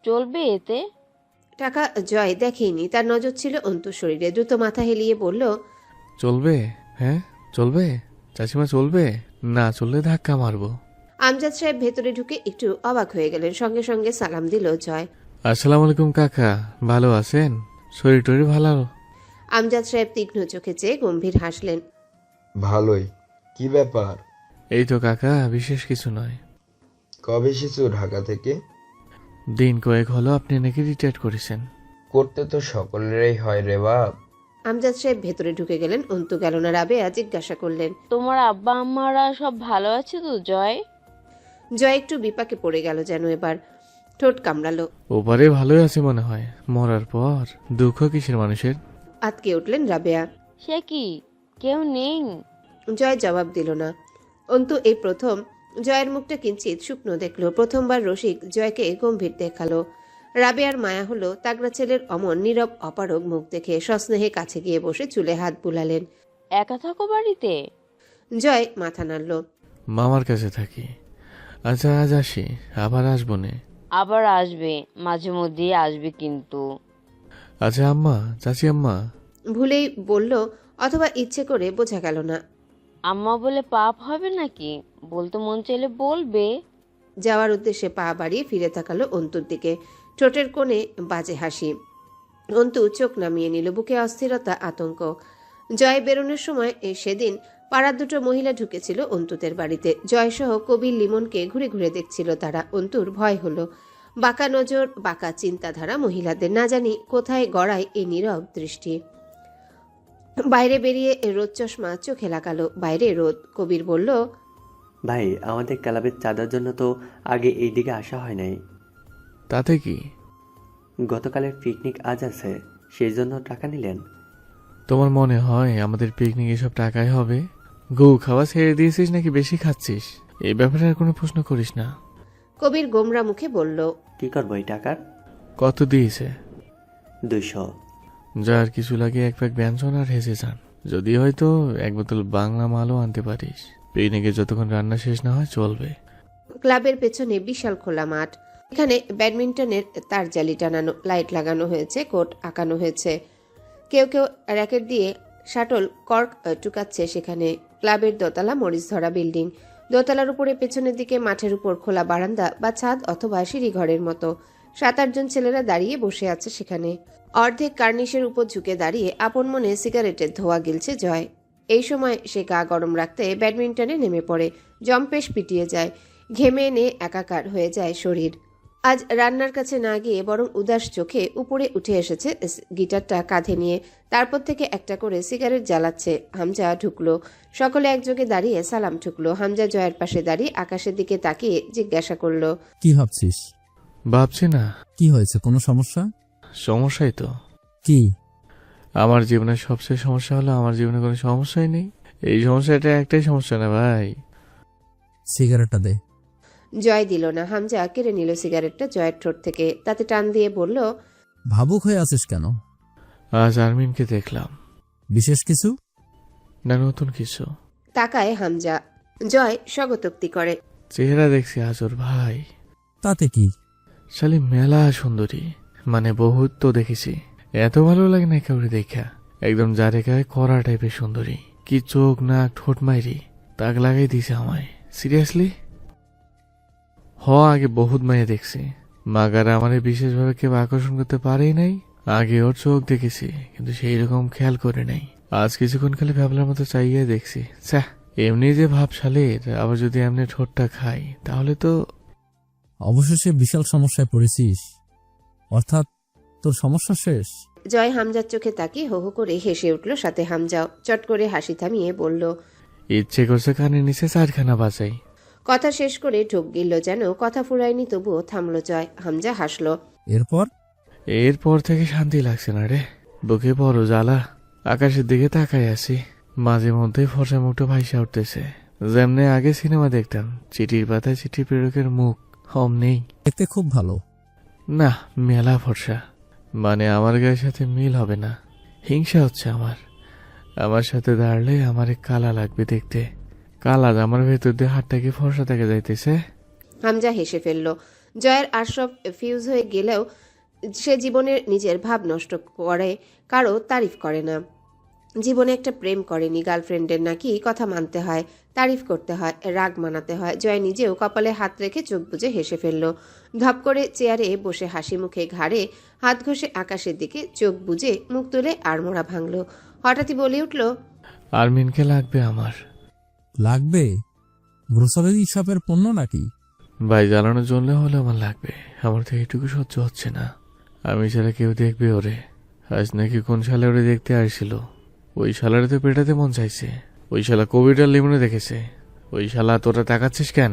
চলবে এতে? টাকা জয় দেখেইনি, তার নজর ছিল অন্তুর শরীরে। দ্রুত মাথা হেলিয়ে বলল, চলবে? হ্যাঁ চলবে চাচিমা, চলবে। না চললে ধাক্কা মারবো। আমজাদ সাহেব ভেতরে ঢুকে একটু অবাক হয়ে গেলেন। সঙ্গে সঙ্গে সালাম দিল জয়। আসসালামু আলাইকুম কাকা, ভালো আছেন? শরীর টরীর ভালো? আমজাদ সাহেব তীক্ষ্ণ চোখে চেয়ে গম্ভীর হাসলেন। ভালোই। কি ব্যাপার? এই তো কাকা, বিশেষ কিছু নয়। কবে এসেছো ঢাকা থেকে? দিন কয়েক হলো। আপনি নাকি রিটায়ার করেছেন? করতে তো সকলেরই হয় রে বাপ। আমজাদ সাহেব ভেতরে ঢুকে গেলেন। অন্তু গেল না। রাবেয়া জিজ্ঞাসা করলেন, তোমার আব্বা আম্মারা সব ভালো আছে তো জয়? জয় একটু বিপাকে পড়ে গেল যেন। এবার ঠোঁট কামড়ালো। ওপারে ভালোই আছে মনে হয়। মরার পর দুঃখ কিসের মানুষের? আতকে উঠলেন রাবেয়া। সে কি, কেউ নেই? জয় জবাব দিল না। অন্তু এই প্রথম জয়ের মুখটা কিঞ্চিত শুকনো দেখল। প্রথমবার রসিক জয়কে গম্ভীর দেখালো। রাবেয়ার মায়া হলো তাগড়া ছেলের অমন নীরব অপারগ মুখ দেখে। সস্নেহে কাছে গিয়ে বসে চুলে হাত বুলালেন। একা থাকো বাড়িতে? জয় মাথা নাড়ল। মামার কাছে থাকি। আচ্ছা আজ আসি, আবার আসবো নে। আবার আসবে, মাঝে মধ্যেই আসবে কিন্তু। আচ্ছা আম্মা, চাচি আম্মা। ভুলেই বলল অথবা ইচ্ছে করে, বোঝা গেল না। আম্মা বলে পাপ হবে নাকি? বলতে মন চাইলে বলবে। যাওয়ার উদ্দেশ্যে পা বাড়িয়ে ফিরে তাকালো অন্তুর দিকে। ঠোঁটের কোণে বাজে হাসি। অন্তু চোখ নামিয়ে নিল। বুকে অস্থিরতা, আতঙ্ক। জয় বেরোনোর সময় সেদিন পাড়ার দুটো মহিলা ঢুকেছিল অন্তুদের বাড়িতে। জয়সহ কবির লিমনকে ঘুরে ঘুরে দেখছিল তারা। অন্তুর ভয় হলো। বাঁকা নজর, বাঁকা চিন্তাধারা মহিলাদের। না জানি কোথায় গড়ায় এই নীরব দৃষ্টি। বাইরে বেরিয়ে রোদ চশমা চোখে লাগালো। বাইরে রোদ। কবির বলল, ভাই, আমাদের ক্লাবের চাঁদার জন্য তো আগে এই দিকে আসা হয় নাই। তাতে কি? গতকালের পিকনিক আজ আছে, সেই জন্য টাকা নিলেন? তোমার মনে হয় আমাদের পিকনিক এসব টাকায় হবে? গু খাওয়া ছেড়ে দিয়েছিস নাকি বেশি খাচ্ছিস? এই ব্যাপারে আর কোনো প্রশ্ন করিস না। কবির গোমরা মুখে বলল, কি করবো এই টাকার? কত দিয়েছে? 200। যার কিছু লাগে এক প্যাক ব্যঞ্জন আর হেসে যান। যদি হয়তো এক বোতল বাংলা মালও আনতে পারিস। পিকনিকে যতক্ষণ রান্না শেষ না হয় চলবে। ক্লাবের পেছনে বিশাল খোলা মাঠ। এখানে ব্যাডমিন্টনের তার জালি টানানো, লাইট লাগানো হয়েছে, কোর্ট আঁকানো হয়েছে। কেউ কেউ র্যাকেট দিয়ে শাটল কর্ক টুকাচ্ছে সেখানে। ক্লাবের দোতলা মরিচ ধরা বিল্ডিং। দোতলার উপরে পেছনের দিকে মাঠের উপর খোলা বারান্দা বা ছাদ অথবা সিঁড়ি ঘরের মতো। 7-8 জন ছেলেরা দাঁড়িয়ে বসে আছে সেখানে। অর্ধেক কার্নিশের উপর ঝুঁকে দাঁড়িয়ে আপন মনে সিগারেটের ধোঁয়া গিলছে জয়। এই সময় সে গা গরম রাখতে ব্যাডমিন্টনে নেমে পড়ে। জম্পেশ পিটিয়ে যায়। ঘেমে এনে একাকার হয়ে যায় শরীর। আজ রান্নার কাছে না গিয়ে বরং উদাস চোখে উপরে উঠে এসেছে গিটারটা কাঁধে নিয়ে। তারপর থেকে একটা করে সিগারেট জ্বালাচ্ছে। হামজা ঢুকলো। সকলে একযোগে দাঁড়িয়ে সালাম ঠুকলো। হামজা জয়ের পাশে দাঁড়িয়ে আকাশের দিকে তাকিয়ে জিজ্ঞাসা করলো, কি ভাবছিস? ভাবছি না। কি হয়েছে, কোনো সমস্যা? সমস্যাই তো। কি? আমার জীবনের সবচেয়ে সমস্যা হলো আমার জীবনে কোনো সমস্যাই নেই। এই সমস্যাটা একটাই সমস্যা না ভাই। সিগারেটটা দে। জয় দিল না। হামজা কেড়ে নিল সিগারেটটা জয়ের ঠোঁট থেকে। তাতে টান দিয়ে বলল, ভাবুক হয়ে আছিস কেন? আজ আরমিনকে দেখলাম। বিশেষ কিছু? না নতুন কিছু। তাকায় হামজা। জয় স্বগতোক্তি করে, চেহারা দেখছি আজর ভাই। তাতে কি? শালি মেলা সুন্দরী, মানে বহুত তো দেখেছি। এত ভালো লাগে না কাউরে দেখা। একদম যারে গায়ে কড়া টাইপের সুন্দরী। কি চোখ নাক ঠোঁট মাইরি, তাক লাগাই দিছে আমায়। সিরিয়াসলি আগে বহুত মাইয়া দেখছি। মাগারা আমারে বিশেষভাবে কেউ আকর্ষণ করতে পারেই নাই। আগে ওর চোখ দেখেছি কিন্তু সেই রকম খেয়াল করে নাই। আজ কিছুক্ষণ খালি ভাবলার মতো চাইয়ে দেখছি। এমনি যে ভাবশালের, আবার যদি এমনি ঠোঁটটা খাই তাহলে তো। অবশেষে বিশাল সমস্যায় পড়েছিস, অর্থাৎ তোর সমস্যা শেষ। জয় হামজার চোখে তাকিয়ে হো হো করে হেসে উঠল। সাথে হামজাও চট করে হাসি থামিয়ে বলল, ইচ্ছে করছে কানে নিচে 4খানা বাজাই। কথা শেষ করে ঢোক গিলল যেন। কথা ফুরায়নি, তবুও থামল জয়। হামজা হাসলো। এরপর থেকে শান্তি লাগছে না রে। বুকে বড় জ্বালা। আকাশের দিকে তাকাই আছি। মাঝে মধ্যে ফর্সা মুখটা ভাইসা উঠতেছে। যেমনে আগে সিনেমা দেখতাম, চিঠির পাতায় চিঠি প্রেরকের মুখ, হম নেই। দেখতে খুব ভালো না, মেলা ফর্সা। মানে আমার গায়ের সাথে মিল হবে না। হিংসা হচ্ছে আমার সাথে দাঁড়ালে আমারে কালা লাগবে দেখতে। কালা আমার ভেতর দিয়ে হাতটাকে ফর্সা থেকে যাইতেছে। হামজা হেসে ফেলল। জয়ের আর সব ফিউজ হয়ে গেলেও সে জীবনের নিজের ভাব নষ্ট করে, কারো তারিফ করে না। জীবনে একটা প্রেম করেনি, গার্লফ্রেন্ডের নাকি কথা মানতে হয়, তারিফ করতে হয়, রাগ মানাতে হয়। জয় নিজেও কপালে হাত রেখে চোখ বুজে হেসে ফেলল। ধপ করে চেয়ারে বসে হাসি মুখে ঘাড়ে হাত ঘষে আকাশের দিকে চোখ বুজে মুখ তুলে আড়মোড়া ভাঙল। হঠাৎই বলে উঠল, আরমিনকে লাগবে আমার। লাগবে? গ্রোসারি শপের পণ্য নাকি? ভাই জ্বালানোর জন্য হলে আমার লাগবে। আমার থেকে এটুকু সহ্য হচ্ছে না। আমি ছাড়া কেউ দেখবে ওরে? আজ নাকি কোন শালা ওরে দেখতে আসছিল। ওই শালারে তো পেটাতে মন চাইছে। ওই শালা কোভিডের লিমনে দেখেছে। ওই শালা তোরা তাকাচ্ছিস কেন?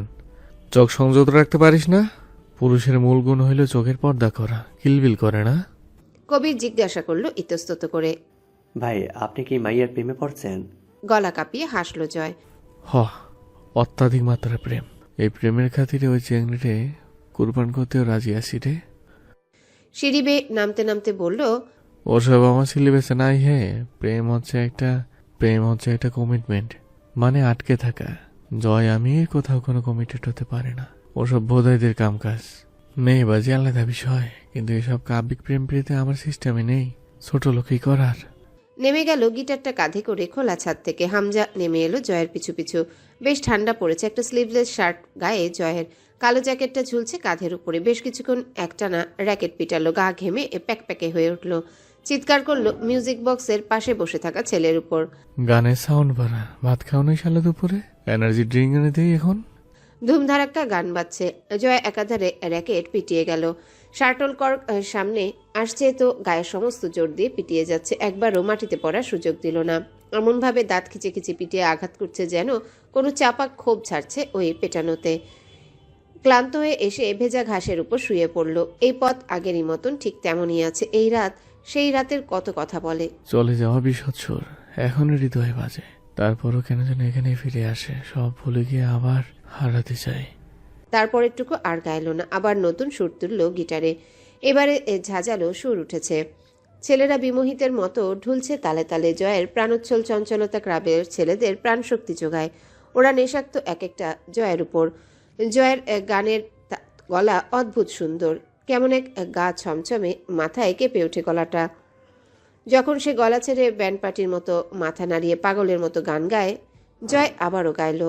চোখ সংযত রাখতে পারিস না? পুরুষের মূল গুণ হইল চোখের পর্দা করা, কিলবিল করে না। কবির জিজ্ঞাসা করলো ইতস্তত করে। ভাই আপনি কি মাইয়ার প্রেমে পড়ছেন? গলা কাঁপিয়ে হাসল জয়। হ, অত্যাধিক মাত্রার প্রেম। এই প্রেমের খাতিরে ওই চেংড়িতে কুরবান করতেও রাজি আছি রে। সিঁড়ি বেয়ে নামতে নামতে বলল, ওসব আমার সিলেবাসে নাই। হে, প্রেম হচ্ছে একটা কমিটমেন্ট, মানে আটকে থাকা। জয় আমি কোথাও কোনো কমিটেড হতে পারে না। ওসব বোধাইদের কামকাজ, মেয়েবাজি আলাদা বিষয়, কিন্তু এসব কাব্যিক প্রেম পেতে আমার সিস্টেমে নেই। ছোট লোকই করার। নেমে গেল গিটারটা কাঁধে করে খোলা ছাদ থেকে। হামজা নেমে এলো জয়ের পিছু পিছু। বেশ ঠান্ডা পড়েছে। একটা স্লিভলেস শার্ট গায়ে জয়ের, কালো জ্যাকেটটা ঝুলছে কাঁধের উপরে। বেশ কিছুক্ষণ একটানা র্যাকেট পিটালো, গা ঘেমে প্যাকপ্যাকে হয়ে উঠল। চিৎকার করলো মিউজিক বক্সের পাশে বসে থাকা ছেলের উপর। গানের সাউন্ড বাড়া। ভাত খাওয়ানোই শালা দুপুরে? এনার্জি ড্রিঙ্ক এনে দেই এখন। ধুমধারাক্কা গান বাজছে। জয় একাধারে র্যাকেট পিটিয়ে গেল। শার্টল কর্ক সামনে আসছে তো গায়ের সমস্ত জোর দিয়ে পিটিয়ে যাচ্ছে। একবারও মাটিতে পড়ার সুযোগ দিল না। এমনভাবে দাঁত খিচে খিচে পিটিয়ে আঘাত করছে যেন কোনো চাপা ক্ষোভ ছাড়ছে ওই পেটানোতে। ক্লান্ত হয়ে এসে ভেজা ঘাসের উপর শুয়ে পড়ল। এই পথ আগেরই মতন ঠিক তেমনই আছে। এই রাত সেই রাতের কত কথা বলে। চলে যাওয়া বিশৎসর এখনো হৃদয়ে বাজে। তারপরও কেন যেন এখানে ফিরে আসে। সব ভুলে গিয়ে আবার হারাতে চাই। তারপর একটুকু আর গাইল না। আবার নতুন সুর তুলল গিটারে। এবারে ঝাঁঝালো সুর উঠেছে। ছেলেরা বিমোহিতের মতো ঢুলছে তালে তালে। জয়ের প্রাণোচ্ছল চঞ্চলতা ক্লাবের ছেলেদের প্রাণশক্তি যোগায়। ওরা নেশাক্ত এক একটা জয়ের উপর। জয়ের গানের গলা অদ্ভুত সুন্দর। কেমন এক গা ছমছমে, মাথায় কেঁপে ওঠে গলাটা। যখন সে গলা ছেড়ে ব্যান্ড পার্টির মতো মাথা নাড়িয়ে পাগলের মতো গান গায়, জয় আবারও গাইল।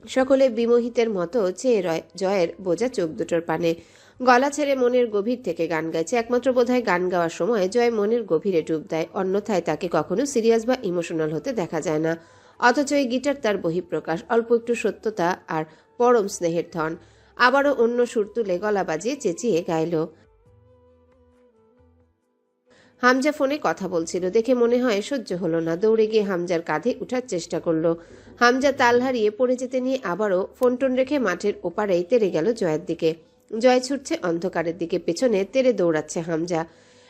সকলে বিমোহিতের মতো চেয়ে রয় জয়ের বোঝা চোখ দুটোর পানে। গলা ছেড়ে মনের গভীর থেকে গান গাইছে। একমাত্র বোধহয় গান গাওয়ার সময় জয় মনের গভীরে ডুব দেয়। অন্যথায় তাকে কখনো সিরিয়াস বা ইমোশনাল হতে দেখা যায় না। অথচ এই গিটার তার বহিঃপ্রকাশ, অল্প একটু সত্যতা আর পরম স্নেহের ধন। আবারও অন্য সুর তুলে গলা বাজিয়ে চেঁচিয়ে গাইল। হামজা ফোনে কথা বলছিল দেখে মনে হয় সহ্য হলো না। দৌড়ে গিয়ে হামজার কাঁধে উঠার চেষ্টা করলো। হামজা তাল হারিয়ে পড়ে যেতে নিয়ে আবারও ফোনটোন রেখে মাঠের ওপারেই তেড়ে গেল জয়ের দিকে। জয় ছুটছে অন্ধকারের দিকে, পেছনে তেড়ে দৌড়াচ্ছে হামজা।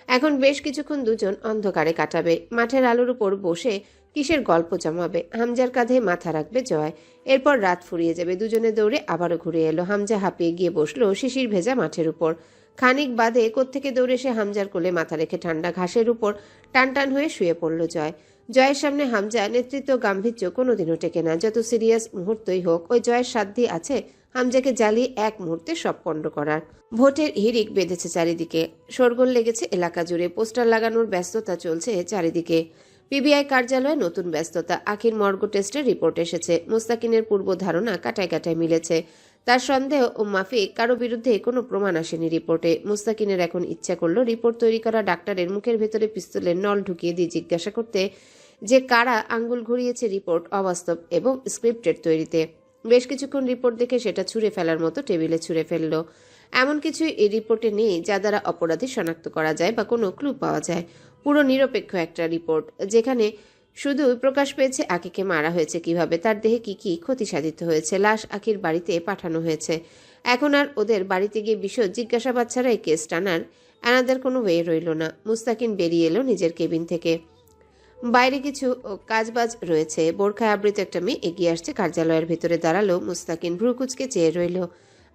এখন বেশ কিছুক্ষণ দুজন অন্ধকারে কাটাবে। মাঠের আলোর উপর বসে কিসের গল্প জমাবে। হামজার কাঁধে মাথা রাখবে জয়। এরপর রাত ফুরিয়ে যাবে। দুজনে দৌড়ে আবারও ঘুরে এলো। হামজা হাঁপিয়ে গিয়ে বসলো শিশির ভেজা মাঠের উপর। খানিক বাদে কোত্থেকে দৌড়ে সে হামজার কোলে মাথা রেখে ঠান্ডা ঘাসের উপর টান টান হয়ে শুয়ে পড়ল জয়। জয়ের সামনে হামজা নেতৃত্ব গাম্ভীর্য কোনোদিনও টেকে না। যত সিরিয়াস মুহূর্তই হোক, ওই জয়ের সাধ্য আছে হামজাকে জ্বালিয়ে এক মুহূর্তে সব পণ্ড করার। ভোটের হিড়িক বেঁধেছে চারিদিকে। শোরগোল লেগেছে এলাকা জুড়ে। পোস্টার লাগানোর ব্যস্ততা চলছে চারিদিকে। পিবিআই কার্যালয়ে নতুন ব্যস্ততা। আখির মর্গ টেস্টের রিপোর্ট এসেছে। মুস্তাকিনের পূর্ব ধারণা কাটায় কাটায় মিলেছে। তার সন্দেহ ও মাফিক কারো বিরুদ্ধে কোনো প্রমাণ আসেনি রিপোর্টে। মুস্তাকিনের এখন ইচ্ছা করলো রিপোর্ট তৈরি করা ডাক্তারের মুখের ভেতরে পিস্তলের নল ঢুকিয়ে দিয়ে জিজ্ঞাসা করতে যে কারা আঙ্গুল ঘুরিয়েছে রিপোর্ট অবাস্তব এবং স্ক্রিপ্টেড তৈরিতে। বেশ কিছুক্ষণ রিপোর্ট দেখে সেটা ছুঁড়ে ফেলার মতো টেবিলে ছুঁড়ে ফেলল। এমন কিছুই এই রিপোর্টে নেই যা দ্বারা অপরাধী শনাক্ত করা যায় বা কোনো ক্লু পাওয়া যায়। পুরো নিরপেক্ষ একটা রিপোর্ট, যেখানে শুধু প্রকাশ পেয়েছে আকিকে মারা হয়েছে কিভাবে, তার দেহে কি কি ক্ষতি সাধিত হয়েছে। লাশ আকির বাড়িতে পাঠানো হয়েছে। এখন আর ওদের বাড়িতে গিয়ে বিশদ জিজ্ঞাসাবাদ ছাড়া এই কেস টানার এনাদের কোনো ওয়ে রইল না। মুস্তাকিন বেরিয়ে এলো নিজের কেবিন থেকে। বাইরে কিছু কাজবাজ রয়েছে। বোরখায় আবৃত একটা মেয়ে এগিয়ে আসছে। কার্যালয়ের ভেতরে দাঁড়ালো মুস্তাকিন। ভ্রুকুচকে চেয়ে রইল।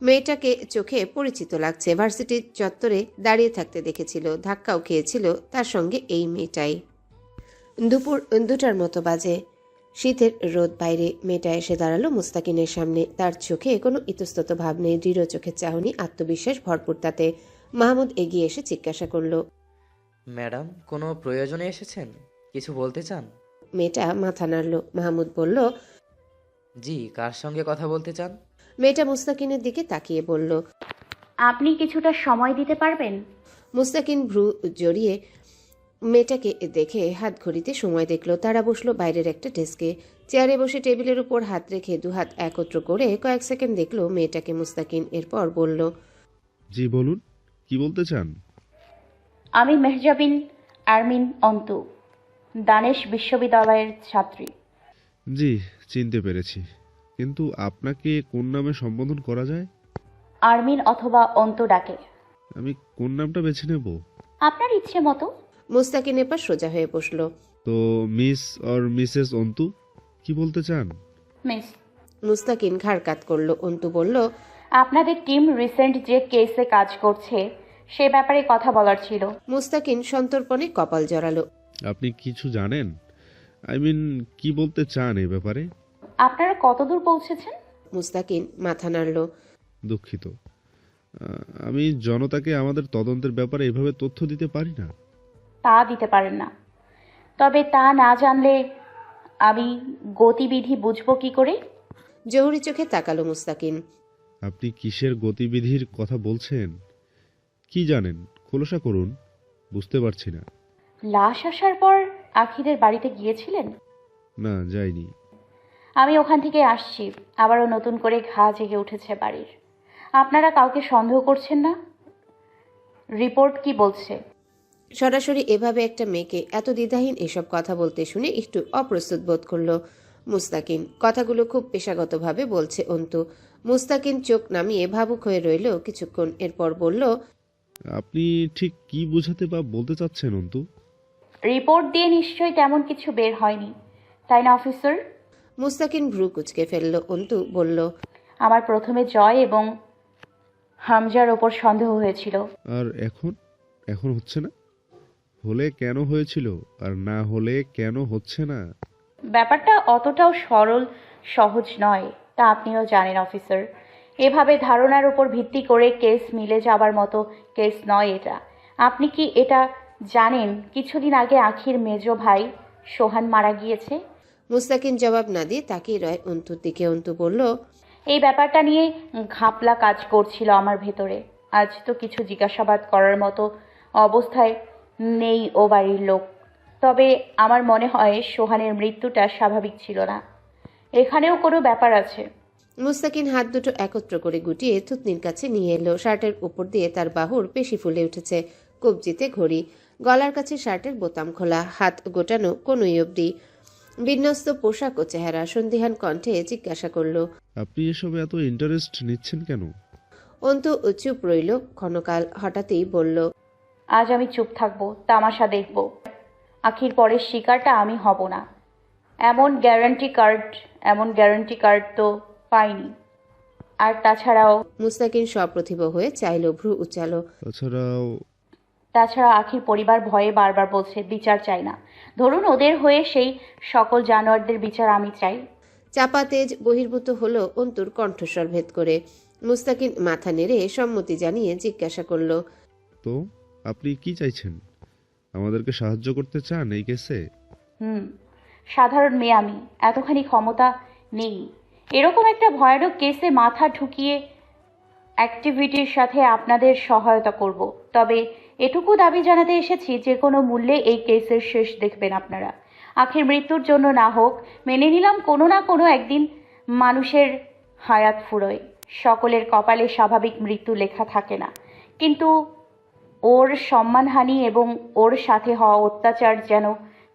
মেয়েটাকে চোখে পরিচিত লাগছে। ভার্সিটির চত্বরে দাঁড়িয়ে থাকতে দেখেছিল, ধাক্কাও খেয়েছিল তার সঙ্গে এই মেয়েটাই। দুপুর 2টার মতো বাজে। শীতের রোদ বাইরে। মেয়েটা এসে দাঁড়ালো মুস্তাকিনের সামনে। তার চোখে কোনো ইতস্তত ভাব নেই, দৃঢ় চোখের চাহনি, আত্মবিশ্বাস ভরপুর তাতে। মাহমুদ এগিয়ে এসে জিজ্ঞাসা করল। ম্যাডাম, কোনো প্রয়োজনে এসেছেন? কিছু বলতে চান? মেয়েটা মাথা নাড়ল। মাহমুদ বলল। জি, কার সঙ্গে কথা বলতে চান? মেয়েটা মুস্তাকিনের দিকে তাকিয়ে বলল। আপনি কিছুটা সময় দিতে পারবেন? মুস্তাকিন ভ্রু জড়িয়ে মেয়েটাকে দেখে হাত ঘড়িতে সময় দেখল। তারা বসলো বাইরের একটা ডেস্কে। চেয়ারে বসে টেবিলের উপর হাত রেখে দুহাত একত্র করে কয়েক সেকেন্ড দেখলো মেয়েটাকে মুস্তাকিন। এরপর বলল। জি বলুন, কি বলতে চান? আমি মেহজাবিন আরমিন অন্তু, দানেশ বিশ্ববিদ্যালয়ের ছাত্রী। জি, চিনতে পেরেছি, কিন্তু আপনাকে কোন নামে সম্বোধন করা যায়? আরমিন অথবা অন্তু ডাকে। আমি কোন নামটা বেছে নেব? আপনার ইচ্ছে মতো। মুস্তাকিন এবার সোজা হয়ে বসলো। তো মিস অর মিসেস অন্তু, কি বলতে চান? মিস। মুস্তাকিন ঘাড় কাত করলো। অন্তু বলল। আপনাদের টিম রিসেন্ট যে কেসে কাজ করছে সে ব্যাপারে কথা বলার ছিল। মুস্তাকিন সন্তর্পণে কপাল জড়ালো। আপনি কিছু জানেন? কি বলতে চান এই ব্যাপারে? আপনারা কতদূর পৌঁছেছেন? মুস্তাকিন মাথা নাড়ল। দুঃখিত, আমি জনতাকে আমাদের তদন্তের ব্যাপারে এভাবে তথ্য দিতে পারি না। তা দিতে পারেন না, তবে তা না জানলে আমি গতিবিধি বুঝবো কি করে? জহুরি চোখে তাকালো মুস্তাকিন। আপনি কিসের গতিবিধির কথা বলছেন? কি জানেন, খোলসা করুন, বুঝতে পারছি না। লাশ আসার পর আখিদের বাড়িতে গিয়েছিলেন? না, যাইনি। আমি ওখান থেকে আসছি, আবারও নতুন করে ঘা জেগে উঠেছে বাড়ির। আপনারা কাউকে সন্দেহ করছেন না? রিপোর্ট কি বলছে? সরাসরি এভাবে একটা মেয়েকে এত দ্বিধাহীন এসব কথা বলতে শুনে একটু অপ্রস্তুত বোধ করলো মুস্তাকিন। কথাগুলো খুব পেশাগতভাবে বলছে অন্তু। মুস্তাকিন চোখ নামিয়ে ভাবুক হয়ে রইল কিছুক্ষণ। এরপর বলল। আপনি ঠিক কি বোঝাতে বা বলতে চাচ্ছেন অন্তু? রিপোর্ট দিয়ে নিশ্চয়ই তেমন কিছু বের হয়নি, তাই না অফিসার? মুস্তাকিন ভ্রু কুচকে ফেলল। অন্তু বলল। আমার প্রথমে জয় এবং হামজার ওপর সন্দেহ হয়েছিল। আর এখন এখন হচ্ছে না? হলে কেন হয়েছিল, আর না হলে কেন হচ্ছে না? ব্যাপারটা অতটাও সরল সহজ নয়, তা আপনিও জানেন অফিসার। এভাবে ধারণার উপর ভিত্তি করে কেস মিলে যাবার মতো কেস নয় এটা। আপনি কি এটা জানেন কিছুদিন আগে আখির মেজ ভাই সোহান মারা গিয়েছে? মুস্তাকিন জবাব না দিয়ে তাকিয়ে রয় অন্তুর দিকে। অন্তু বলল। এই ব্যাপারটা নিয়ে ঘাপলা কাজ করছিল আমার ভেতরে। আজ তো কিছু জিজ্ঞাসাবাদ করার মতো অবস্থায় নেই ও বাড়ির লোক, তবে আমার মনে হয় সোহানের মৃত্যুটা স্বাভাবিক ছিল না। এখানেও কোনো ব্যাপার আছে। মুস্তাকিন হাত দুটো একত্র করে গুটিয়ে থুতনির কাছে নিয়ে এলো। শার্টের উপর দিয়ে তার বাহুর পেশি ফুলে উঠেছে। কবজিতে ঘড়ি, গলার কাছে শার্টের বোতাম খোলা, হাত গোটানো কোনই অবধি। বিন্যস্ত পোশাক ও চেহারা। সন্দিহান কণ্ঠে জিজ্ঞাসা করল। আপনি এসবে এত ইন্টারেস্ট নিচ্ছেন কেন? অন্তু চুপ রইল ক্ষণকাল। হঠাৎই বলল। আজ আমি চুপ থাকবো, তামাশা দেখব। আখির পরের শিকারটা আমি হব না, এমন গ্যারান্টি কার্ড তো পাইনি। আর তাছাড়াও মুস্তাকিন সপ্রতিভ হয়ে চাইল। ভ্রু উচালো। তাছাড়া আখির পরিবার ভয়ে বারবার বলছে বিচার চাই না। ধরুন ওদের হয়ে সেই সকল জানোয়ারদের বিচার আমি চাই। চাপা তেজ বহির্ভূত হলো অন্তুর কণ্ঠস্বর ভেদ করে। মুস্তাকিন মাথা নেড়ে সম্মতি জানিয়ে জিজ্ঞাসা করল। তো আপনি কি চাইছেন? আমাদেরকে সাহায্য করতে চান এই কেসে? সাধারণ মেয়ে আমি, এতখানি ক্ষমতা নেই এরকম একটা ভয়ানক কেসে মাথা ঢুকিয়ে অ্যাক্টিভিটির সাথে আপনাদের সহায়তা করব। তবে এটুকু দাবি জানাতে এসেছি, যে কোনো মূল্যে এই কেসের শেষ দেখবেন আপনারা। আখির মৃত্যুর জন্য না হোক, মেনে নিলাম কোনো না কোনো একদিন মানুষের হায়াত ফুরোয়, সকলের কপালে স্বাভাবিক মৃত্যু লেখা থাকে না, কিন্তু ওর সম্মানহানি এবং ওর সাথে হওয়া অত্যাচার যেন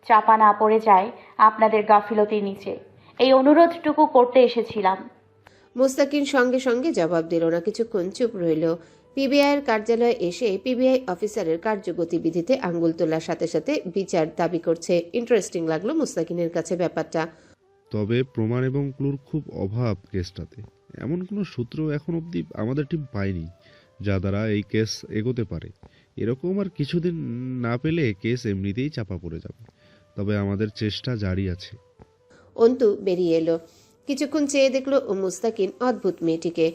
চাপা না পড়ে যায় আপনাদের গাফিলতির নিচে, এই অনুরোধটুকু করতে এসেছিলাম। মুস্তাকিন সঙ্গে সঙ্গে জবাব দিল না। কিছুক্ষণ চুপ রইল। পিবিআইয়ের কার্যালয়ে এসে পিবিআই অফিসারের কার্যগতিবিধিতে আঙ্গুল তোলার সাথে সাথে বিচার দাবি করছে। ইন্টারেস্টিং লাগলো মুস্তাকিনের কাছে ব্যাপারটা। তবে প্রমাণ এবং ক্লুর খুব অভাব কেসটাতে। এমন কোনো সূত্র এখন অবধি আমাদের টিম পায়নি যা দ্বারা এই কেস এগোতে পারে। এরকম আর কিছুদিন না পেলে কেস এমনিতেই চাপা পড়ে যাবে। তবে আমাদের চেষ্টা জারি আছে। অন্তু বেরিয়ে এলো। কিছুক্ষণ চেয়ে দেখলো মুস্তাকিন অদ্ভুত মেয়েটিকে।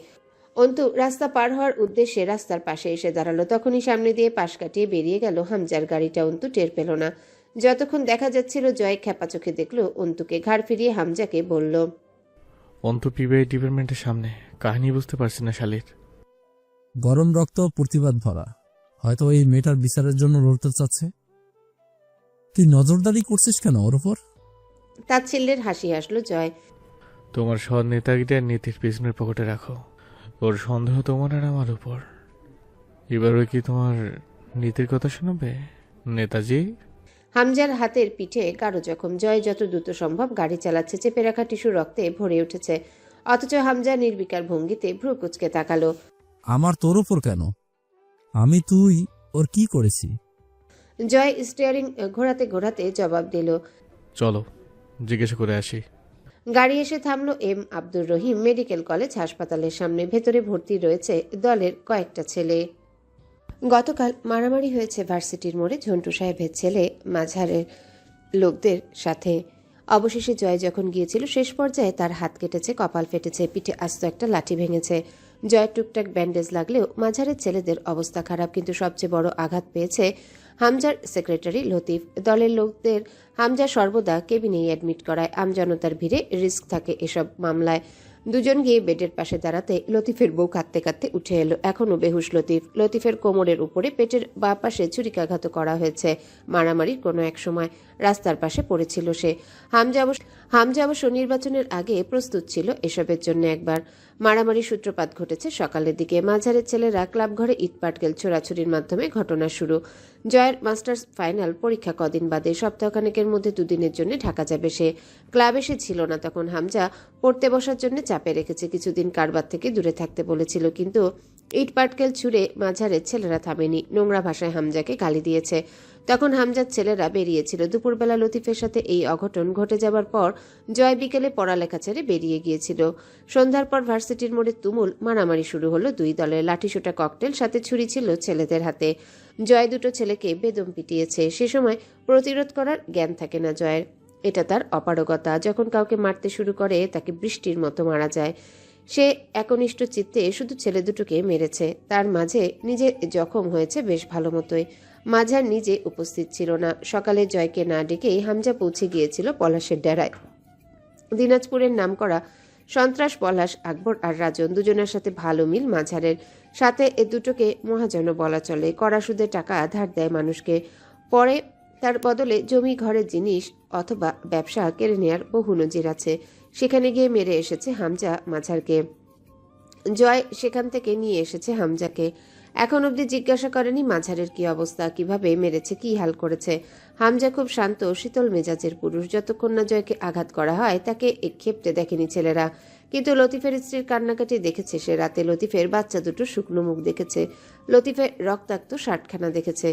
অন্তু রাস্তা পার হওয়ার উদ্দেশ্যে রাস্তার পাশে এসে দাঁড়ালো। তখনই সামনে দিয়ে পাশ কাটিয়ে বেরিয়ে গেল হামজার গাড়িটা। অন্তু টের পেল না। যতক্ষণ দেখা যাচ্ছিল জয় খেপা চোখে দেখলো অন্তুকে। ঘাড় ফিরিয়ে হামজাকে বলল, অন্ত পিবিআই ডিপার্টমেন্টের সামনে। কাহিনী বুঝতে পারছি না শালির। গরম রক্ত প্রতিবাদ ভরা, হয়তো এই মেয়েটার বিচারের জন্য লড়তে চাচ্ছে। তুই নজরদারি করছিস কেন ওর ওপর? তাচ্ছিল্যের হাসি হাসলো জয়। তোমার সৎ নেতাগিটা নীতির পিছনের পকেটে রাখো। ওর সন্দেহ তোমার আর আমার উপর। এবার ওই কি তোমার নীতির কথা শোনাবে নেতাজি? হামজার হাতের পিঠে গাঢ় জখম। জয় যত দ্রুত সম্ভব গাড়ি চালাচ্ছে। চেপে রাখা টিস্যু রক্তে ভরে উঠেছে। অথচ হামজা নির্বিকার ভঙ্গিতে ভ্রু কুচকে তাকালো। আমার তোর ওপর কেন? আমি তুই ওর কি করেছি? জয় স্টিয়ারিং ঘোরাতে ঘোরাতে জবাব দিল। চলো জিজ্ঞেস করে আসি। গাড়ি এসে থামলো M Abdur Rahim medical college হাসপাতালের সামনে। ভেতরে ভর্তি রয়েছে দলের কয়েকটা ছেলে। গতকাল মারামারি হয়েছে ভার্সিটির মোড়ে ঝন্টু সাহেবের ছেলে মাঝারের লোকদের সাথে। অবশেষে জয় যখন গিয়েছিল শেষ পর্যায়ে তার হাত কেটেছে, কপাল ফেটেছে, পিঠে আস্ত একটা লাঠি ভেঙেছে। জয় টুকটাক ব্যান্ডেজ লাগলেও মাঝারের ছেলেদের অবস্থা খারাপ। কিন্তু সবচেয়ে বড় আঘাত পেয়েছে হামজার সেক্রেটারি লতিফ। দলের লোকদের হামজা সর্বদা কেবিনেই অ্যাডমিট করায়। আমজনতার ভিড়ে রিস্ক থাকে এসব মামলায়। দুজন গিয়ে বেডের পাশে দাঁড়াতে লতিফের বউ কাঁদতে কাঁদতে উঠে এলো। এখনও বেহুশ লতিফ। লতিফের কোমরের উপরে পেটের বাঁ পাশে ছুরিকাঘাত করা হয়েছে। মারামারির কোনো এক সময় রাস্তার পাশে পড়েছিল সে। হামজা অবশ্য নির্বাচনের আগে প্রস্তুত ছিল এসবের জন্য। একবার মারামারির সূত্রপাত ঘটেছে সকালের দিকে। মাঝারের ছেলেরা ক্লাব ঘরে ইট পাটকেল ছোড়াছুরির মাধ্যমে ঘটনা শুরু। জয়ের মাস্টার্স ফাইনাল পরীক্ষা কদিন বাদে। সপ্তাহখানেকের মধ্যে দুদিনের জন্য ঢাকা যাবে সে। ক্লাব এসে ছিল না তখন। হামজা পড়তে বসার জন্য চাপে রেখেছে। কিছুদিন কারবার থেকে দূরে থাকতে বলেছিল। কিন্তু ইট পাটকেল ছুঁড়ে মাঝারের ছেলেরা থামেনি। নোংরা ভাষায় হামজাকে গালি দিয়েছে। তখন হামজার ছেলেরা বেরিয়েছিল। দুপুরবেলা লতিফের সাথে এই অঘটন ঘটে যাবার পর জয় বিকেলে পড়ালেখা ছেড়ে বেরিয়ে গিয়েছিল। সন্ধ্যার পর ভার্সিটির মোড়ে তুমুল মারামারি শুরু হলো দুই দলের। লাঠিসোঁটা ককটেল, সাথে ছুরি ছিল ছেলেদের হাতে। জয় দুটো ছেলেকে বেদম পিটিয়েছে। সে সময় প্রতিরোধ করার জ্ঞান থাকে না জয়ের। এটা তার অপারগতা। যখন কাউকে মারতে শুরু করে তাকে বৃষ্টির মতো মারা যায়। সে একনিষ্ঠ চিত্তে শুধু ছেলে দুটোকে মেরেছে। তার মাঝে নিজে জখম হয়েছে বেশ ভালো মতোই। মাঝার নিজে উপস্থিত ছিল না। সকালে জয়কে না ডেকেই হামজা পৌঁছে গিয়েছিল পলাশের ডেরায়। দিনাজপুরের নামকরা সন্ত্রাস পলাশ, আকবর আর রাজন দুজনের সাথে ভালো মিল মাঝারের। সাথে এ দুটোকে মহাজন বলা চলে। কড়া সুদে টাকা ধার দেয় মানুষকে। পরে তার বদলে জমি, ঘরের জিনিস অথবা ব্যবসা কেড়ে নেয়ার বহু নজির আছে। সেখানে গিয়ে মেরে এসেছে হামজা মাঝারকে। জয় সেখান থেকে নিয়ে এসেছে হামজাকে। এখন অবধি জিজ্ঞাসা করেনি মাঝারের কি অবস্থা, কিভাবে মেরেছে, কি হাল করেছে। হামজা খুব শান্ত শীতল মেজাজের পুরুষ। যতক্ষণ না জয়কে আঘাত করা হয় তাকে ক্ষেপতে দেখেনি ছেলেরা। কিন্তু লতিফের স্ত্রীর কান্নাকাটি দেখেছে সে রাতে। লতিফের বাচ্চা দুটো শুকনো মুখ দেখেছে। লতিফের রক্তাক্ত শার্টখানা দেখেছে।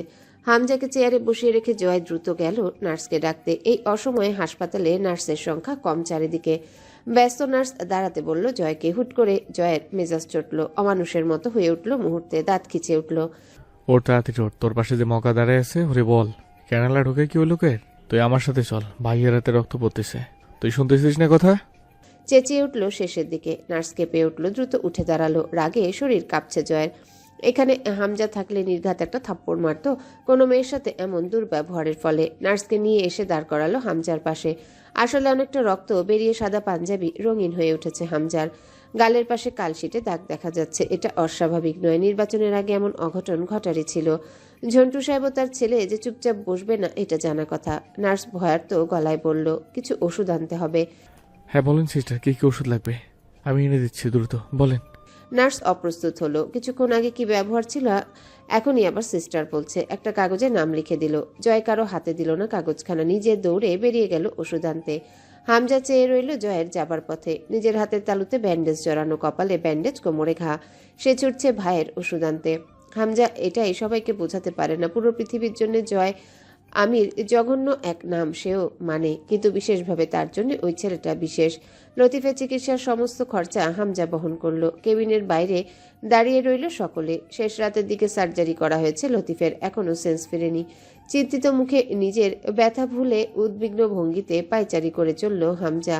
হামজাকে চেয়ারে বসিয়ে রেখে জয় দ্রুত গেল নার্সকে ডাকতে। এই অসময়ে হাসপাতালে নার্সের সংখ্যা কম চারিদিকে। ব্যস্ত নার্স দাঁড়াতে বলল জয়কে। হুট করে জয়ের মেজাজ চটল। অমানুষের মতো হয়ে উঠল মুহূর্তে। দাঁত খিচে উঠল। ওর তাড়াতাড়ি ওর, তোর পাশে যে মকা দাঁড়ায় আছে ওরে বল ক্যানালা ঢোকে কি ওই লোকের। তুই আমার সাথে চল, ভাইয়ের হাতে রক্ত পড়তেছে। তুই শুনতেছিস না কথা? চেঁচিয়ে উঠল শেষের দিকে। নার্স কেঁপে উঠল, দ্রুত উঠে দাঁড়ালো। রাগে শরীর কাঁপছে জয়ের। এখানে হামজা থাকলে নির্ঘাত একটা থাপ্পড় মারত কোনো মেয়ের সাথে এমন দুর্ব্যবহারের ফলে। নার্সকে নিয়ে এসে দাঁড় করালো হামজার পাশে। আসলে অনেকটা রক্ত বেরিয়ে সাদা পাঞ্জাবি রঙিন হয়ে উঠেছে হামজার। গালের পাশে কালশিটে দাগ দেখা যাচ্ছে। এটা অস্বাভাবিক নয়। নির্বাচনের আগে এমন অঘটন ঘটারই ছিল। ঝন্টু সাহেব ও তার ছেলে যে চুপচাপ বসবে না এটা জানা কথা। নার্স ভয়ার্ত গলায় বলল, কিছু ওষুধ আনতে হবে। হ্যাঁ বলেন সিস্টার, কি কি ওষুধ লাগবে? আমি এনে দিচ্ছি, দ্রুত বলেন। নার্স অপ্রস্তুত হলো। কিছুক্ষণ আগে কি ব্যবহার ছিল এখনই আবার সিস্টার বলছে। একটা কাগজে নাম লিখে দিল। জয় কারো হাতে দিল না কাগজখানা। নিজে দৌড়ে বেরিয়ে গেল ওষুধ আনতে। হামজা চেয়ে রইল জয়ের যাবার পথে। নিজের হাতের তালুতে ব্যান্ডেজ জড়ানো, কপালে ব্যান্ডেজ, কোমরে ঘা। সে ছুটছে ভাইয়ের ওষুধ আনতে। হামজা এটাই সবাইকে বোঝাতে পারে না। পুরো পৃথিবীর জন্য জয় আমির জঘন্য এক নাম সেও মানে, কিন্তু বিশেষভাবে তার জন্য ওই ছেলেটা বিশেষ। লতিফের চিকিৎসার সমস্ত খরচা হামজা বহন করলো। কেবিনের বাইরে দাঁড়িয়ে রইল সকলে। শেষ রাতের দিকে সার্জারি করা হয়েছে লতিফের, এখনো সেন্স ফেরেনি। চিন্তিত মুখে নিজের ব্যথা ভুলে উদ্বিগ্ন ভঙ্গিতে পায়চারি করে চলল হামজা।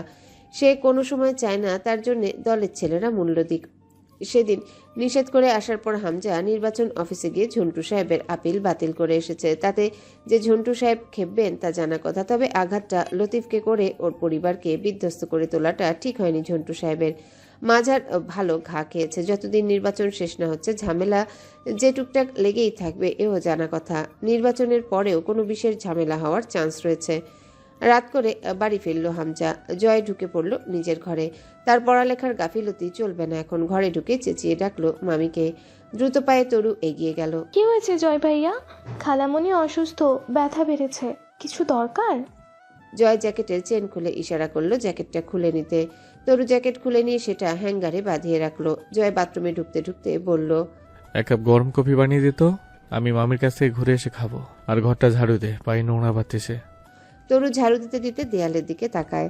সে কোনো সময় চায় না তার জন্য দলের ছেলেরা মূল্য দিক। সেদিন নিষেধ করে আসার পর হামজা নির্বাচন অফিসে গিয়ে ঝন্টু সাহেবের আপিল বাতিল করে এসেছে। তাতে যে ঝন্টু সাহেব খেপবেন তা জানা কথা, তবে আঘাতটা লতিফকে করে ওর পরিবারকে বিধ্বস্ত করে তোলাটা ঠিক হয়নি ঝন্টু সাহেবের। মাঝার ভালো ঘা খেয়েছে। যতদিন নির্বাচন শেষ না হচ্ছে ঝামেলা যে টুকটাক লেগেই থাকবে এও জানা কথা। নির্বাচনের পরেও কোনো বিশেষ ঝামেলা হওয়ার চান্স রয়েছে। রাত করে বাড়ি ফিরল হামজা। জয় ঢুকে পড়ল নিজের ঘরে। তার পড়ালেখার গাফিলতি চলবে না এখন। ঘরে ঢুকে চেঁচিয়ে ডাকলো মামিকে। দ্রুত পায়ে তরু এগিয়ে গেল। কি হয়েছে জয় ভাইয়া? খালামণি অসুস্থ, ব্যথা বেড়েছে, কিছু দরকার? জয় জ্যাকেটের চেন খুলে ইশারা করলো জ্যাকেটটা খুলে নিতে। তরু জ্যাকেট খুলে নিয়ে সেটা হ্যাঙ্গারে বাঁধিয়ে রাখলো। জয় বাথরুমে ঢুকতে ঢুকতে বলল, 1 কাপ গরম কফি বানিয়ে দিত, আমি মামির কাছ থেকে ঘুরে এসে খাবো। আর ঘরটা ঝাড়ু দে, পায়ে নোংরা বাড়তেছে। তরু ঝাড়ু দিতে দিতে দেয়ালের দিকে তাকায়।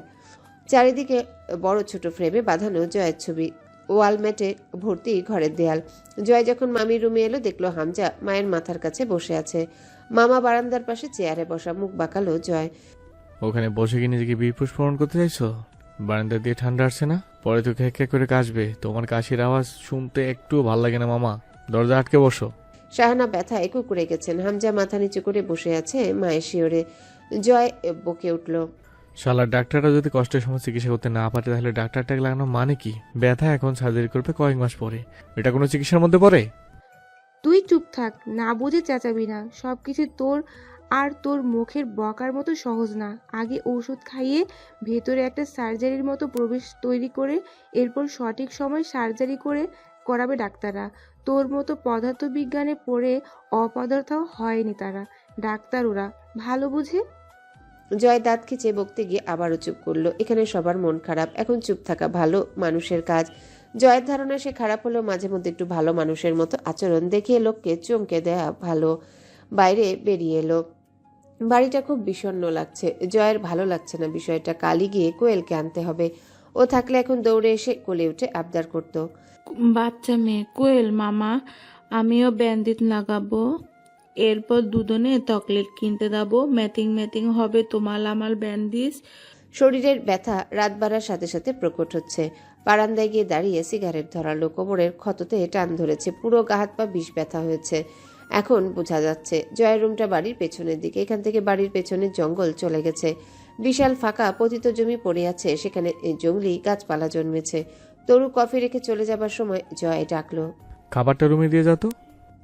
চারিদিকে বড় ছোট ফ্রেমে বাঁধানো জয়ের ছবি, ওয়ালমেটে ভর্তি ঘরের দেয়াল। জয় যখন মামির রুমে এলো দেখলো হামজা মায়ের মাথার কাছে বসে আছে। মামা বারান্দার পাশে চেয়ারে বসা। মুখ বাঁকালো জয়। ওখানে বসে কি নিজেকে বিস্ফোরণ করতে চাইছো? বারান্দা দিয়ে ঠান্ডা আসছে না? পরে তো খেক খেক করে কাশবে। তোমার কাশির আওয়াজ শুনতে একটুও ভাল লাগে না মামা। দরজা আটকে বসো। শাহানা ব্যথায় কুকুরে গেছেন। হামজা মাথা নিচু করে বসে আছে মায়ের শিওরে। জয় বকে উঠল, শালার ডাক্তাররা যদি কষ্টের সময় চিকিৎসা করতে না পারে তাহলে ডাক্তারটাকে লাগানো মানে কি? ব্যথা এখন সার্জারি করবে কয়েক মাস পরে, এটা কোনো চিকিৎসার মধ্যে পড়ে? তুই চুপ থাক, না বুঝে চেঁচাবি না। সবকিছু তোর আর তোর মুখের বকার মতো সহজ না। আগে ওষুধ খাইয়ে ভেতরে একটা সার্জারির মতো প্রবেশ তৈরি করে এরপর সঠিক সময় সার্জারি করাবে ডাক্তাররা। তোর মতো পদার্থবিজ্ঞানে পড়ে অপদার্থ হয়নি তারা, ডাক্তার ওরা ভালো বুঝে। জয় দাঁত খিচে বকতে গিয়ে আবারও চুপ করলো। এখানে সবার মন খারাপ, এখন চুপ থাকা ভালো মানুষের কাজ। জয়ের ধারণা সে খারাপ হলেও মাঝে মধ্যে একটু ভালো মানুষের মতো আচরণ দেখিয়ে লোককে চমকে দেয়া ভালো। বাইরে বেরিয়ে এলো। বাড়িটা খুব বিষণ্ণ লাগছে। জয়ের ভালো লাগছে না বিষয়টা। কালই গিয়ে কোয়েলকে আনতে হবে। ও থাকলে এখন দৌড়ে এসে কোলে উঠে আবদার করত, বাচ্চা মেয়ে কোয়েল মামা, আমিও ব্যান্ডিট লাগাবো, এরপর দুজনে চকলেট কিনতে যাবো, ম্যাচিং ম্যাচিং হবে তোমার আমার ব্যান্ডিজ। শরীরের ব্যথা রাত বাড়ার সাথে সাথে প্রকট হচ্ছে। বারান্দায় গিয়ে দাঁড়িয়ে সিগারেট ধরালো। কোমরের ক্ষততে টান ধরেছে। পুরো গা হাত পা বিষ ব্যথা হয়েছে। এখন বোঝা যাচ্ছে জয়ের রুমটা বাড়ির পেছনের দিকে। এখান থেকে বাড়ির পেছনের জঙ্গল চলে গেছে। বিশাল ফাঁকা পতিত জমি পড়ে আছে, সেখানে জঙ্গলি গাছপালা জন্মেছে। তরু কফি রেখে চলে যাবার সময় জয় ডাকলো, খাবারটা রুমে দিয়ে যাও তো।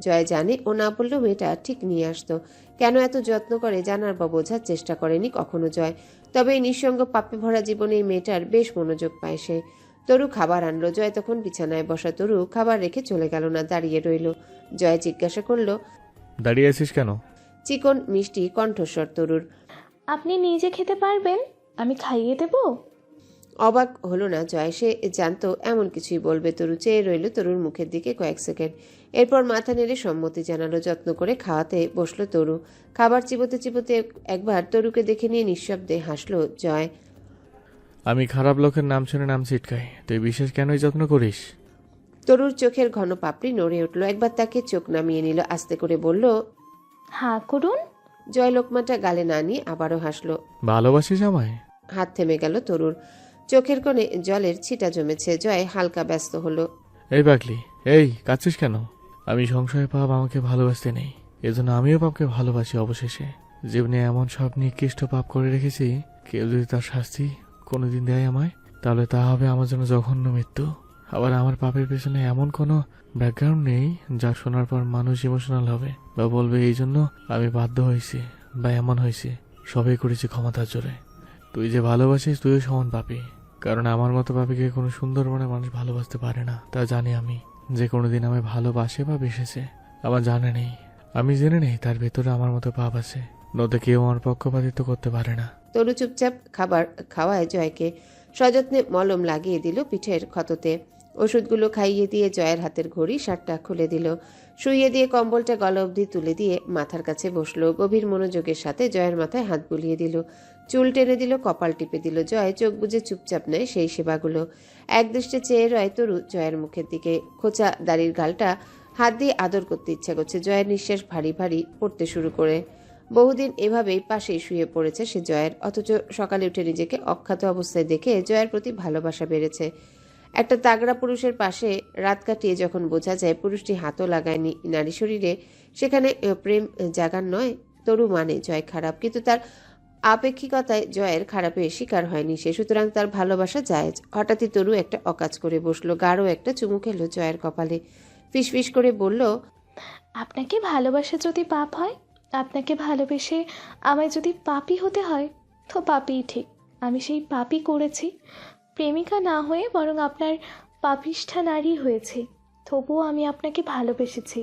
জয় জানে ও না বললেও মেয়েটা ঠিক নিয়ে আসতো। কেন এত যত্ন করে জানার বা বোঝার চেষ্টা করেনি কখনো জয়। তবে এই নিঃসঙ্গ পাপে ভরা জীবনে এই মেয়েটার বেশ মনোযোগ পায় সে। তরু খাবার আনলো। জয় তখন বিছানায় বসা। তরু খাবার রেখে চলে গেল না, দাঁড়িয়ে রইল। জয় জিজ্ঞাসা করলো, দাঁড়িয়ে আছিস কেন? চিকন মিষ্টি কণ্ঠস্বর তরুর। আপনি নিজে খেতে পারবেন, আমি খাইয়ে দেব? অবাক হলো না জয়। সে জানতো এমন কিছুই বলবে। তরু চেয়ে রইল তরুর মুখের দিকে কয়েক সেকেন্ড। এরপর মাথা নেড়ে সম্মতি জানালো। যত্ন করে খাওয়াতে বসলো তরু। খাবার চিবোতে চিবোতে একবার তরুকে দেখে নিয়ে নিঃশব্দে হাসলো জয়। আমি খারাপ লোকের নাম শুনে নাম ছিটকাই, তুই বিশেষ কেনই যত্ন করিস? তরুর চোখের ঘন পাপড়ি নড়ে উঠল। একবার তাকে চোখ নামিয়ে নিল। আস্তে করে বলল, হ্যাঁ করুন। জয় লোকমাটা গালে না নিয়ে আবারও হাসলো। ভালোবাসিস আমায়? হাত থেমে গেল তরুর। চোখের কোণে জলের ছিটা জমেছে। জয় হালকা ব্যস্ত হলো। এই পাগলি, এই কাঁদছিস কেন? আমি সংশয় পাপ আমাকে ভালোবাসতে নেই, এজন্য আমিও পাপকে ভালোবাসি। অবশেষে জীবনে এমন সব নিকৃষ্ট পাপ করে রেখেছি, কেউ যদি তার শাস্তি কোনোদিন দেয় আমায়, তাহলে তা হবে আমার জন্য জঘন্য মৃত্যু। আবার আমার পাপের পেছনে এমন কোনো ব্যাকগ্রাউন্ড নেই যা শোনার পর মানুষ ইমোশনাল হবে বা বলবে এই জন্য আমি বাধ্য হয়েছি বা এমন হয়েছে। সবই করেছি ক্ষমতার জোরে। তুই যে ভালোবাসিস তুইও সমান পাপি, কারণ আমার মতো পাপিকে কোনো সুন্দর মনে মানুষ ভালোবাসতে পারে না। তা জানি আমি। যে কোনোদিন আমায় ভালোবাসে বা বেসেছে আমার জানা নেই, আমি জেনে নেই তার ভেতরে আমার মতো পাপ আছে, নতে কেউ আমার পক্ষপাতিত্ব করতে পারে না। তরু চুপচাপ খাবার খাওয়ায় জয়কে। সযত্নে মলম লাগিয়ে দিল পিঠের ক্ষততে। ওষুধগুলো খাইয়ে দিয়ে জয়ের হাতের ঘড়ি শার্টটা খুলে দিল। শুইয়ে দিয়ে কম্বলটা গলা অবধি তুলে দিয়ে মাথার কাছে বসলো। গভীর মনোযোগের সাথে জয়ের মাথায় হাত বুলিয়ে দিল, চুল টেনে দিল, কপাল টিপে দিল। জয় চোখ বুজে চুপচাপ নেয় সেই সেবাগুলো। একদৃষ্টে চেয়ে রয় তরু জয়ের মুখের দিকে। খোঁচা দাড়ির গালটা হাত দিয়ে আদর করতে ইচ্ছা করছে। জয়ের নিঃশ্বাস ভারী ভারী পড়তে শুরু করে। বহুদিন এভাবেই পাশেই শুয়ে পড়েছে সে জয়ের, অথচ সকালে উঠে নিজেকে অখ্যাত অবস্থায় দেখে জয়ের প্রতি ভালোবাসা বেড়েছে। একটা তাগড়া পুরুষের পাশে রাত কাটিয়ে যখন বোঝা যায় পুরুষটি হাতও লাগায়নি নারী শরীরে, সেখানে প্রেম জাগার নয়। তরু মানে জয় খারাপ, কিন্তু তার আপেক্ষিকতায় জয়ের খারাপের শিকার হয়নি সে, সুতরাং তার ভালোবাসা জায়েজ। হঠাৎই তরু একটা অকাজ করে বসলো, গাঢ় একটা চুমু খেলো জয়ের কপালে। ফিসফিস করে বলল, আপনাকে ভালোবাসা যদি পাপ হয়, আপনাকে ভালোবেসে আমায় যদি পাপী হতে হয়, তো পাপীই ঠিক। আমি সেই পাপই করেছি, প্রেমিকা না হয়ে বরং আপনার পাপিষ্ঠা নারী হয়েছি। তবুও আমি আপনাকে ভালোবেসেছি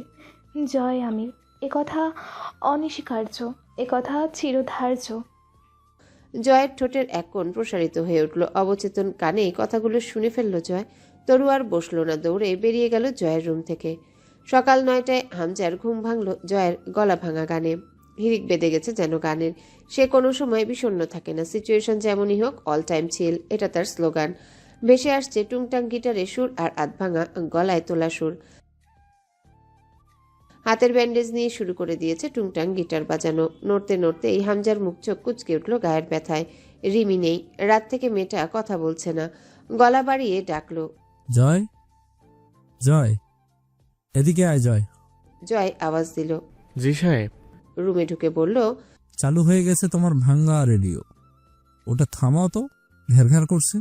জয়। আমি একথা অনস্বীকার্য, একথা চিরধার্য। জয়ের ঠোঁটের এক কোণ প্রসারিত হয়ে উঠল। অবচেতন কানে কথাগুলো শুনে ফেলল জয়। তরু আর বসল না, দৌড়ে বেরিয়ে গেল জয়ের রুম থেকে। সকাল 9টায় হামজার ঘুম ভাঙল জয়ের গলা ভাঙা গানে। হিড়িক বেঁধে গেছে যেন গানের। সে কোনো সময় বিষণ্ণ থাকে না, সিচুয়েশন যেমনই হোক, অল টাইম চিল, এটা তার স্লোগান। ভেসে আসছে টুংটাং গিটারের সুর আর আধভাঙা গলায় তোলা সুর। হাতের ব্যান্ডেজ নিয়ে শুরু করে দিয়েছে টুংটাং গিটার বাজানো। নড়তে নড়তেই হামজার মুখ চোখ কুচকে উঠল গায়ের ব্যথায়। রিমি নেই, রাত থেকে মেয়েটা কথা বলছে না। গলা বাড়িয়ে ডাকলো, জয়, জয়, এদিকে আয় জয়। জয় আওয়াজ দিল। জি সাহেব। রুমে ঢুকে বলল, চালু হয়ে গেছে তোমার ভাঙ্গা রেডিও, ওটা থামাও তো, ঘের ঘের করছে।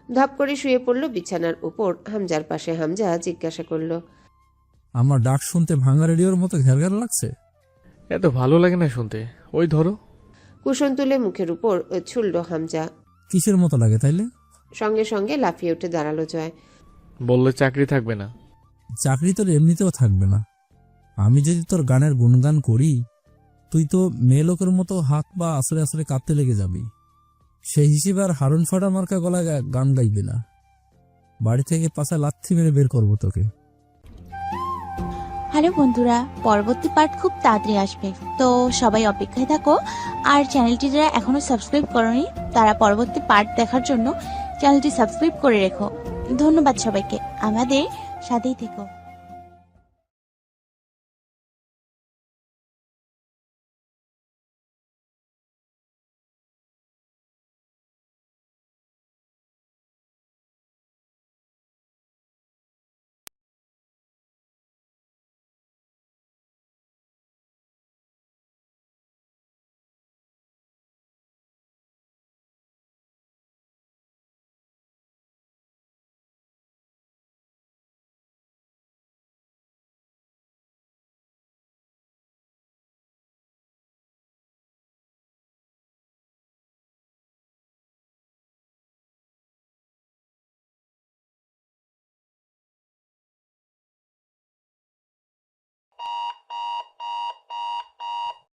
ধপ করে শুয়ে পড়ল বিছানার উপর হামজার পাশে। হামজা জিজ্ঞাসা করলো, আমার ডাক শুনতে ভাঙ্গা রেডিওর মতো ঘের ঘের লাগছে? এত ভালো লাগে না শুনতে, ওই ধরো। কুশন তুলে মুখের উপর ছুড়ল হামজা। কিসের মতো লাগে তাইলে? সঙ্গে সঙ্গে লাফিয়ে উঠে দাঁড়ালো জয়। বললে চাকরি থাকবে না। চাকরি তোর এমনিতেও থাকবে না। আমি যদি তোর গানের গুণগান করি, তুই তো মেয়ে লোকের মতো হাত পা আসরে আসরে কাঁদতে লেগে যাবি। সেই হিসেবে আর হারুন ফাটা মার্কা গলায় গান গাইবি না। বাড়ি থেকে পাশা লাথি মেরে বের করবো তোকে। হ্যালো বন্ধুরা, পরবর্তী পার্ট খুব তাড়াতাড়ি আসবে, তো সবাই অপেক্ষায় থাকো। আর চ্যানেলটি যারা এখনো সাবস্ক্রাইব করোনি, তারা পরবর্তী পার্ট দেখার জন্য চ্যানেলটি সাবস্ক্রাইব করে রেখো। ধন্যবাদ সবাইকে, আমাদের সাথেই থেকো।